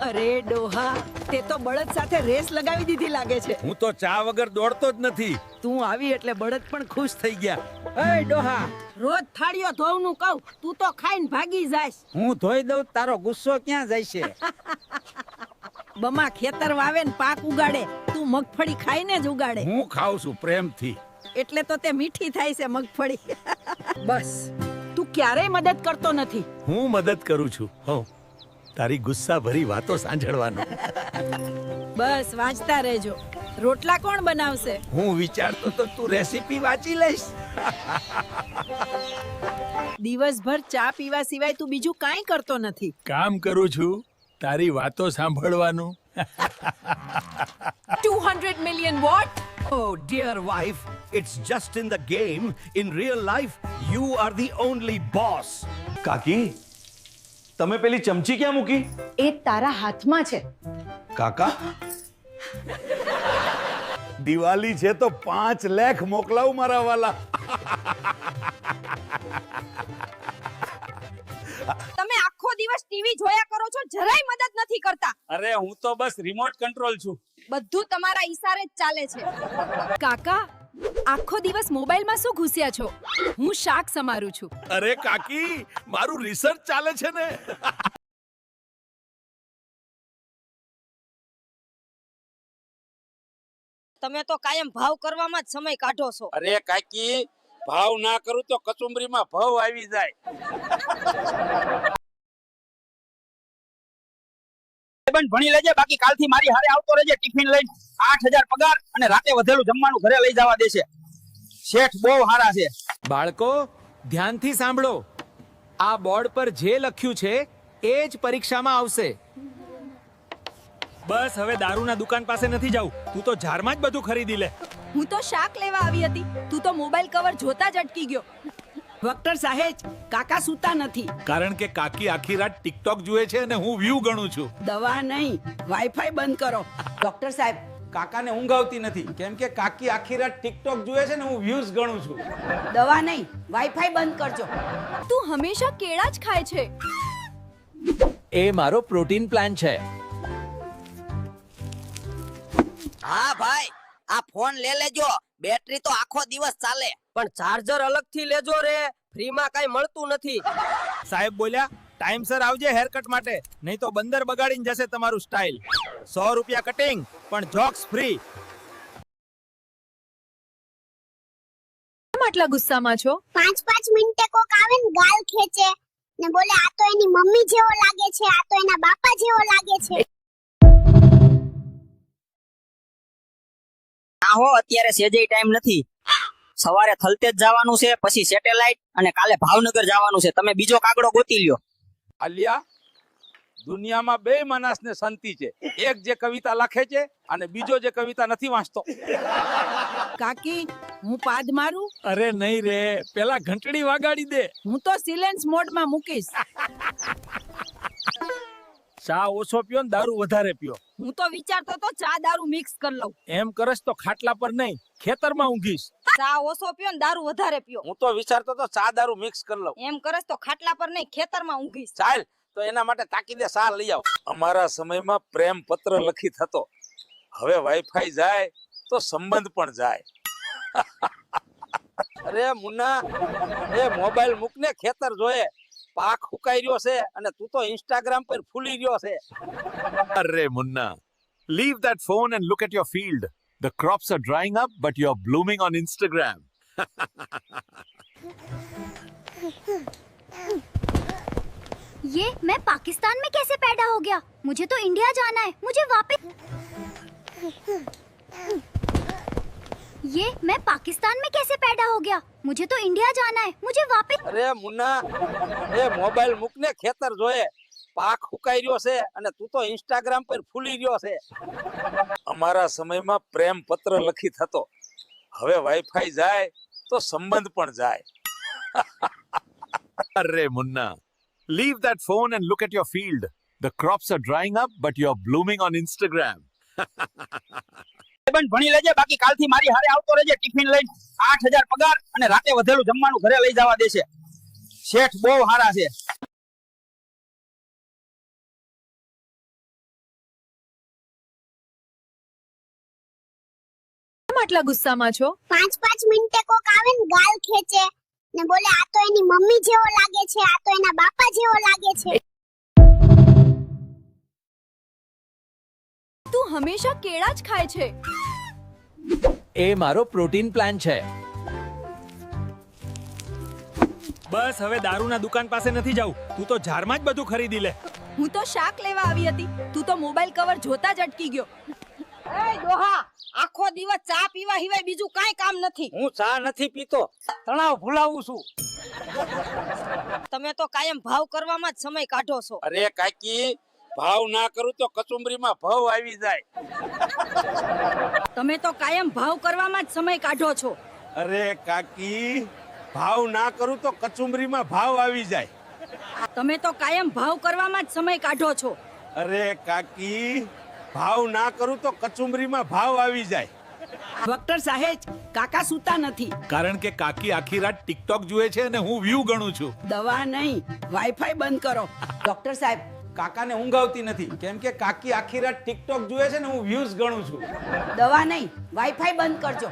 અરે ડોહા, તે તો બળદ સાથે રેસ લગાવી દીધી લાગે છે. હું તો ચા વગર દોડતો જ નથી. તું આવી એટલે બળદ પણ ખુશ થઈ ગયા. એ ડોહા, રોજ થાળીઓ ધોવનું કહું, તું તો ખાઈને ભાગી જાશ. હું ધોઈ દઉં, તારો ગુસ્સો ક્યાં જાય છે? બમા ખેતર વાવે ને પાક ઉગાડે, તું મગફળી ખાઈને જ ઉગાડે. હું ખાઉં છું પ્રેમથી. એટલે તો તે મીઠી થાય છે મગફળી. બસ, તું ક્યારેય મદદ કરતો નથી. હું મદદ કરું છું. હો, તારી ગુસ્સા ભરી વાતો સાંભળવાનું. બસ વાંચતા રહેજો. રોટલા કોણ બનાવશે? હું વિચારતો તો તું રેસીપી વાંચી લઈશ. દિવસભર ચા પીવા સિવાય તું બીજું કાંઈ કરતો નથી. કામ કરું છું, તારી વાતો સાંભળવાનું. 200 million what? Oh, dear wife, it's just in the game. In real life, you are the only boss. કાકી, તમે પેલી ચમચી ક્યાં મૂકી? એ તારા હાથમાં છે. કાકા, દિવાળી છે તો 5 લાખ મોકલાવ મારા વાલા. તમે આખો દિવસ ટીવી જોયા કરો છો, જરાય મદદ નથી કરતા. અરે હું તો બસ રિમોટ કંટ્રોલ છું. બધું તમારા ઈશારે જ ચાલે છે. કાકા, આખો દિવસ મોબાઈલમાં શું ઘૂસ્યા છો? હું શાક સમારું છું. અરે કાકી, મારું રિસર્ચ ચાલે છે ને. તમે તો કાયમ ભાવ કરવામાં જ સમય કાઢો છો. અરે કાકી, ભાવ ના કરું તો કચુંબરીમાં ભાવ આવી જાય. બેન ભણી લેજે, બાકી કાલથી મારી હારે આવતો રહેજે. ટિફિન લઈને 8000 પગાર અને રાતે વધેલું જમવાનું ઘરે લઈ જવા દેશે. શેઠ બહુ હારા છે. બાળકો, ધ્યાનથી સાંભળો. આ બોર્ડ પર જે લખ્યું છે એ જ પરીક્ષામાં આવશે. બસ હવે દારૂના દુકાન પાસે નથી જાવું. તું તો ઝારમાં જ બધું ખરીદી લે. હું તો શાક લેવા આવી હતી, તું તો મોબાઈલ કવર જોતા જ અટકી ગયો. ડોક્ટર સાહેબ, કાકા સૂતા નથી. કારણ કે કાકી આખી રાત ટિકટોક જુએ છે અને હું વ્યૂ ગણું છું. દવા નહીં, વાઈફાઈ બંધ કરો. ડોક્ટર સાહેબ, કાકાને ઊંઘ આવતી નથી કેમ કે કાકી આખી રાત ટિકટોક જુએ છે ને હું વ્યૂઝ ગણું છું. દવા નહીં, વાઈફાઈ બંધ કરજો. તું હંમેશા કેળા જ ખાય છે. એ મારો પ્રોટીન પ્લાન છે. હા ભાઈ, આ ફોન લે લેજો. બેટરી તો આખો દિવસ ચાલે. પણ ચાર્જર અલગથી લેજો રે, ફ્રીમાં કાઈ મળતું નથી. સાહેબ બોલ્યા, ટાઈમસર આવજે હેરકટ માટે, નહીં તો બંદર બગાડીને જશે તમારું સ્ટાઇલ. 100 રૂપિયા કટિંગ, પણ જોક્સ ફ્રી. કેમ આટલા ગુસ્સામાં છો? 5 મિનિટે કોક આવે ને ગાલ ખેંચે ને બોલે આ તો એની મમ્મી જેવો લાગે છે, આ તો એના બાપા જેવો લાગે છે. આહો, અત્યારે સેજે ટાઈમ નથી. સવારે થલતેજ જવાનું છે, પછી સેટેલાઇટ અને કાલે ભાવનગર જવાનું છે. તમે બીજો કાગડો ગોતી લ્યો. આલિયા, દુનિયામાં બે માણસને શાંતિ છે. એક જે કવિતા લખે છે અને બીજો જે કવિતા નથી વાંચતો. કાકી, હું પાદ મારું? અરે નહીં રે, પેલા ઘંટડી વાગાડી દે. હું તો સિલેન્સ મોડમાં મૂકીશ. ચા ઓછો પીઓ ને દારૂ વધારે પીઓ. હું તો વિચારતો તો ચા દારૂ મિક્સ કરી લઉં. એમ કરસ તો ખાટલા પર નહીં, ખેતરમાં ઊંઘીશ. ચા ઓછો પીઓ ને દારૂ વધારે પીઓ. હું તો વિચારતો તો ચા દારૂ મિક્સ કરી લઉં. એમ કરસ તો ખાટલા પર નહીં, ખેતરમાં ઊંઘીશ. ચાલ, તો એના માટે તાકીદે સા લઈ આવ. અમારા સમયમાં પ્રેમ પત્ર લખી થતો. હવે વાઈફાઈ જાય તો સંબંધ પણ જાય. અરે મુન્ના, એ મોબાઈલ મૂકને, ખેતર જોયે. પાક હુકાઈ રહ્યો છે અને તું તો ઇન્સ્ટાગ્રામ પર ફૂલી રહ્યો છે. અરે Munna, leave that phone and look at your field. The crops are drying up, but you're blooming on Instagram. ये मैं पाकिस्तान में कैसे पैदा हो गया? मुझे तो इंडिया जाना है, मुझे वापस. ये मैं पाकिस्तान में कैसे पैदा हो गया? मुझे तो इंडिया जाना है, मुझे वापस. અરે મુન્ના, એ મોબાઈલ મૂકને, ખેતર જોયે. પાક હુકાઈ રહ્યો છે અને તું તો ઇન્સ્ટાગ્રામ પર ફૂલી રહ્યો છે. અમારા સમયમાં પ્રેમ પત્ર લખી થતો. હવે વાઈફાઈ જાય તો સંબંધ પણ જાય. અરે Munna, leave that phone and look at your field. The crops are drying up, but you're blooming on Instagram. બેન ભણી લેજે, બાકી કાલથી મારી હારે આવતો રહેજે. ટિફિન લઈને 8000 પગાર અને રાતે વધેલું જમવાનું ઘરે લઈ જવા દેશે. શેઠ બહુ હારા છે. કેમ આટલા ગુસ્સામાં છો? 5 મિનિટે કોક આવે ને ગાલ ખેંચે ને બોલે આ તો એની મમ્મી જેવો લાગે છે, આ તો એના બાપા જેવો લાગે છે. તું હંમેશા કેળા જ ખાય છે. એ મારો પ્રોટીન પ્લાન છે. બસ હવે દારૂના દુકાન પાસે નથી જાવું. તું તો ઝાડમાં જ બધું ખરીદી લે. હું તો શાક લેવા આવી હતી, તું તો મોબાઈલ કવર જોતા જ અટકી ગયો. એ ડોહા, આખો દિવસ ચા પીવા સિવાય બીજું કાંઈ કામ નથી. હું ચા નથી પીતો, તણાવ ભૂલાવું છું. તમે તો કાયમ ભાવ કરવામાં જ સમય કાઢો છો. અરે કાકી, ભાવ ના કરું તો કચુંબરીમાં ભાવ આવી જાય. તમે તો કાયમ ભાવ કરવામાં જ સમય કાઢો છો. અરે કાકી, ભાવ ના કરું તો કચુંબરીમાં ભાવ આવી જાય. તમે તો કાયમ ભાવ કરવામાં જ સમય કાઢો છો. અરે કાકી, ભાવ ના કરું તો કચુંબરીમાં ભાવ આવી જાય. ડોક્ટર સાહેબ, કાકા સૂતા નથી. કારણ કે કાકી આખી રાત ટિકટોક જુએ છે અને હું વ્યૂ ગણું છું. દવા નહીં, વાઈફાઈ બંધ કરો. ડોક્ટર સાહેબ, કાકાને ઊંઘ આવતી નથી કેમ કે કાકી આખી રાત ટિકટોક જુએ છે ને હું વ્યૂઝ ગણું છું. દવા નહીં, વાઈફાઈ બંધ કરજો.